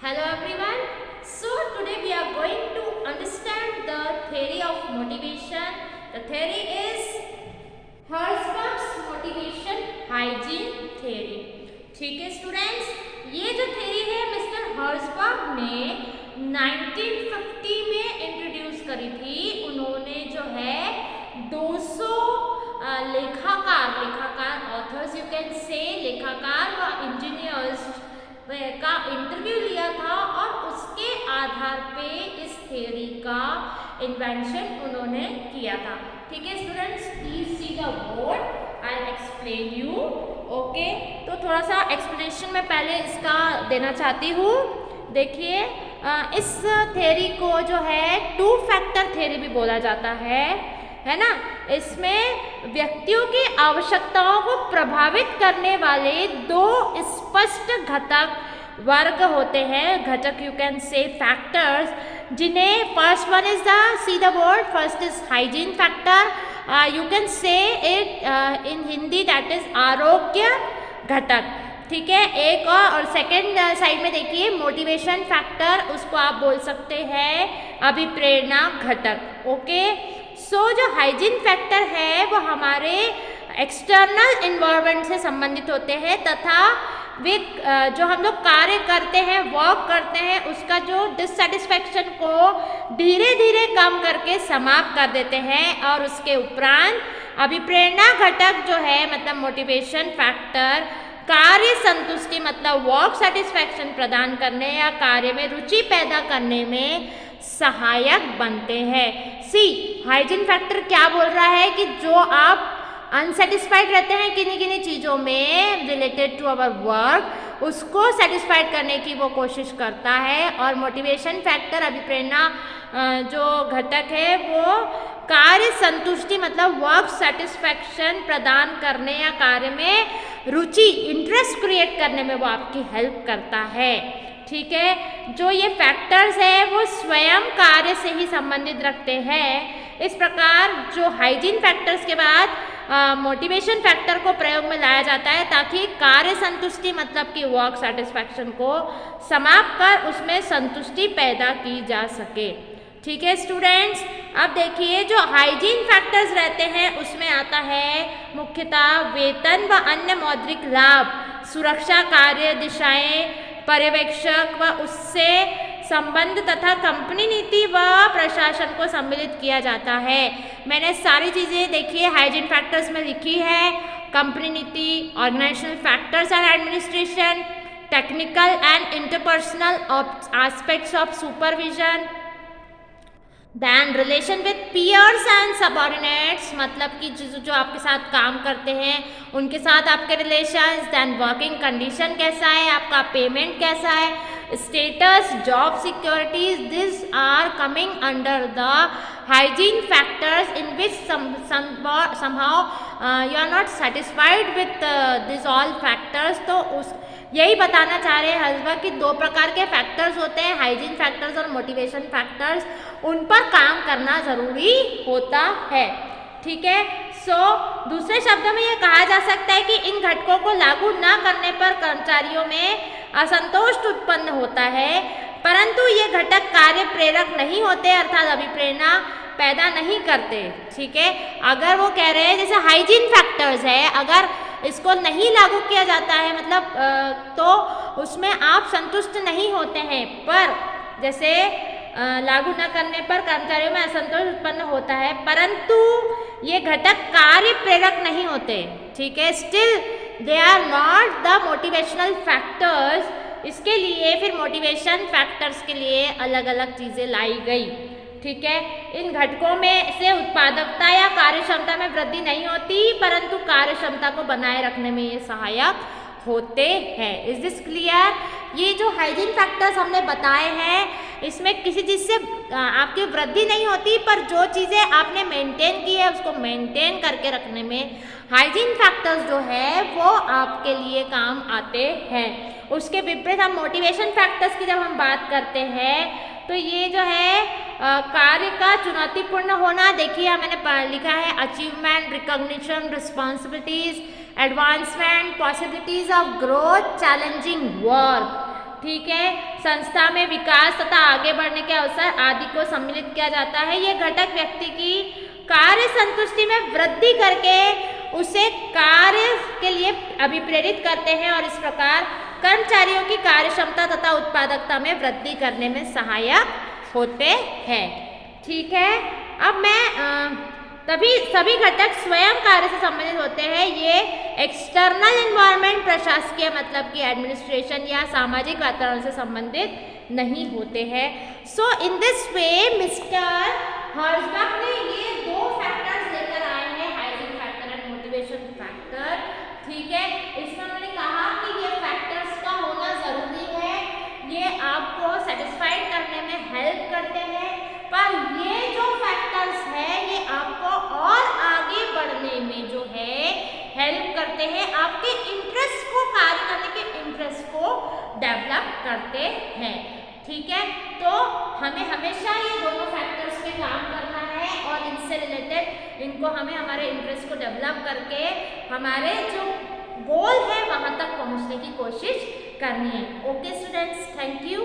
Hello everyone. So today we are going to understand the theory of motivation. The theory is Herzberg's motivation hygiene theory. ठीक है students, ये जो theory है mister Herzberg ने 1950 में introduce करी थी. उन्होंने जो है 200 लेखाकार ऑथर्स यू कैन से लेखाकार व इंजीनियर्स का इंटरव्यू लिया था और उसके आधार पे इस थ्योरी का इन्वेंशन उन्होंने किया था. ठीक है students, please see the board, I explain you. Okay, तो थोड़ा सा एक्सप्लेनेशन मैं पहले इसका देना चाहती हूँ. देखिए, इस थ्योरी को जो है टू फैक्टर थ्योरी भी बोला जाता है ना. इसमें व्यक्तियों की आवश्यकताओं को प्रभावित करने वाले दो स्पष्ट घटक वर्ग होते हैं. घटक यू कैन से फैक्टर्स, जिन्हें first one is the see the word first is hygiene factor. You can say it in Hindi that is आरोग्य घटक. ठीक है, एक और सेकेंड साइड में देखिए मोटिवेशन फैक्टर, उसको आप बोल सकते हैं अभिप्रेरणा घटक. ओके, सो जो हाइजीन फैक्टर है वो हमारे एक्सटर्नल इन्वायरमेंट से संबंधित होते हैं तथा वे जो हम लोग कार्य करते हैं, वर्क करते हैं, उसका जो डिससेटिस्फैक्शन को धीरे धीरे कम करके समाप्त कर देते हैं. और उसके उपरांत अभिप्रेरणा घटक जो है मतलब मोटिवेशन फैक्टर कार्य संतुष्टि मतलब वर्क सेटिस्फैक्शन प्रदान करने या कार्य में रुचि पैदा करने में सहायक बनते हैं. सी हाइजीन फैक्टर क्या बोल रहा है कि जो आप अनसेटिस्फाइड रहते हैं किन्हीं किन्हीं चीज़ों में रिलेटेड टू अवर वर्क, उसको सेटिस्फाइड करने की वो कोशिश करता है. और मोटिवेशन फैक्टर अभिप्रेरणा जो घटक है वो कार्य संतुष्टि मतलब वर्क सेटिस्फैक्शन प्रदान करने या कार्य में रुचि इंटरेस्ट क्रिएट करने में वो आपकी हेल्प करता है. ठीक है, जो ये फैक्टर्स है वो स्वयं कार्य से ही संबंधित रखते हैं. इस प्रकार जो हाइजीन फैक्टर्स के बाद मोटिवेशन फैक्टर को प्रयोग में लाया जाता है ताकि कार्य संतुष्टि मतलब कि वर्क सेटिस्फैक्शन को समाप्त कर उसमें संतुष्टि पैदा की जा सके. ठीक है स्टूडेंट्स, अब देखिए जो हाइजीन फैक्टर्स रहते हैं उसमें आता है मुख्यतः वेतन व अन्य मौद्रिक लाभ, सुरक्षा कार्य दिशाएं, पर्यवेक्षक व उससे संबंध तथा कंपनी नीति व प्रशासन को सम्मिलित किया जाता है. मैंने सारी चीज़ें देखिए हाइजीन फैक्टर्स में लिखी है. कंपनी नीति, organisational factors and administration, technical and interpersonal aspects of supervision, then relation with peers and subordinates मतलब कि जो आपके साथ काम करते हैं उनके साथ आपके रिलेशंस, दैन वर्किंग कंडीशन कैसा है, आपका पेमेंट कैसा है, status, job securities, this are coming under the hygiene factors in which somehow you are not satisfied with this all factors. तो उस यही बताना चाह रहे हैं हर्ज़बर्ग कि दो प्रकार के फैक्टर्स होते हैं, हाइजीन फैक्टर्स और मोटिवेशन फैक्टर्स. उन पर काम करना ज़रूरी होता है. ठीक है, सो दूसरे शब्दों में ये कहा जा सकता है कि इन घटकों को लागू न करने पर कर्मचारियों में असंतोष उत्पन्न होता है, परंतु ये घटक कार्य प्रेरक नहीं होते अर्थात अभिप्रेरणा पैदा नहीं करते. ठीक है, अगर वो कह रहे हैं जैसे हाइजीन फैक्टर्स है, अगर इसको नहीं लागू किया जाता है मतलब तो उसमें आप संतुष्ट नहीं होते हैं, पर जैसे लागू न करने पर कर्मचारियों में असंतोष उत्पन्न होता है, परंतु ये घटक कार्य प्रेरक नहीं होते. ठीक है, still they are not the motivational factors. इसके लिए फिर मोटिवेशन फैक्टर्स के लिए अलग अलग चीज़ें लाई गई. ठीक है, इन घटकों में से उत्पादकता या कार्यक्षमता में वृद्धि नहीं होती, परंतु कार्यक्षमता को बनाए रखने में ये सहायक होते हैं. Is this clear? ये जो हाइजीन फैक्टर्स हमने बताए हैं इसमें किसी चीज़ से आपकी वृद्धि नहीं होती, पर जो चीज़ें आपने मेंटेन की है उसको मेंटेन करके रखने में हाइजीन फैक्टर्स जो है वो आपके लिए काम आते हैं. उसके विपरीत हम मोटिवेशन फैक्टर्स की जब हम बात करते हैं तो ये जो है कार्य का चुनौतीपूर्ण होना. देखिए मैंने लिखा है achievement, recognition, responsibilities, advancement, possibilities of growth, challenging work. ठीक है, संस्था में विकास तथा आगे बढ़ने के अवसर आदि को सम्मिलित किया जाता है। ये घटक व्यक्ति की कार्य संतुष्टि में वृद्धि करके उसे कार्य के लिए अभिप्रेरित करते हैं और इस प्रकार कर्मचारियों की कार्य क्षमता तथा उत्पादकता में वृद्धि करने में सहायक होते हैं। ठीक है, अब मैं तभी सभी घटक स्वयं कार्य से संबंधित होते हैं। ये एक्सटर्नल एनवायरनमेंट प्रशासकीय मतलब कि एडमिनिस्ट्रेशन या सामाजिक वातावरण से संबंधित नहीं होते हैं। So in this way mister Herzberg ने ये दो फैक्टर्स लेकर आए हैं, hiring factor and motivation factor. ठीक है, इसमें उन्होंने कहा कि ये फैक्टर्स का होना जरूरी है, ये आपको सेटिस्फाइड करने में हेल्प करते हैं, पर ये जो फैक्टर्स है ये आपको और आगे बढ़ने में जो है हेल्प करते हैं, आपके इंटरेस्ट को, कार्य करने के इंटरेस्ट को डेवलप करते हैं। ठीक है, तो हमें हमेशा ये दोनों फैक्टर्स पे काम करना है और इनसे रिलेटेड इनको हमें हमारे इंटरेस्ट को डेवलप करके हमारे जो गोल है वहाँ तक पहुँचने की कोशिश करनी है। Okay students, thank you.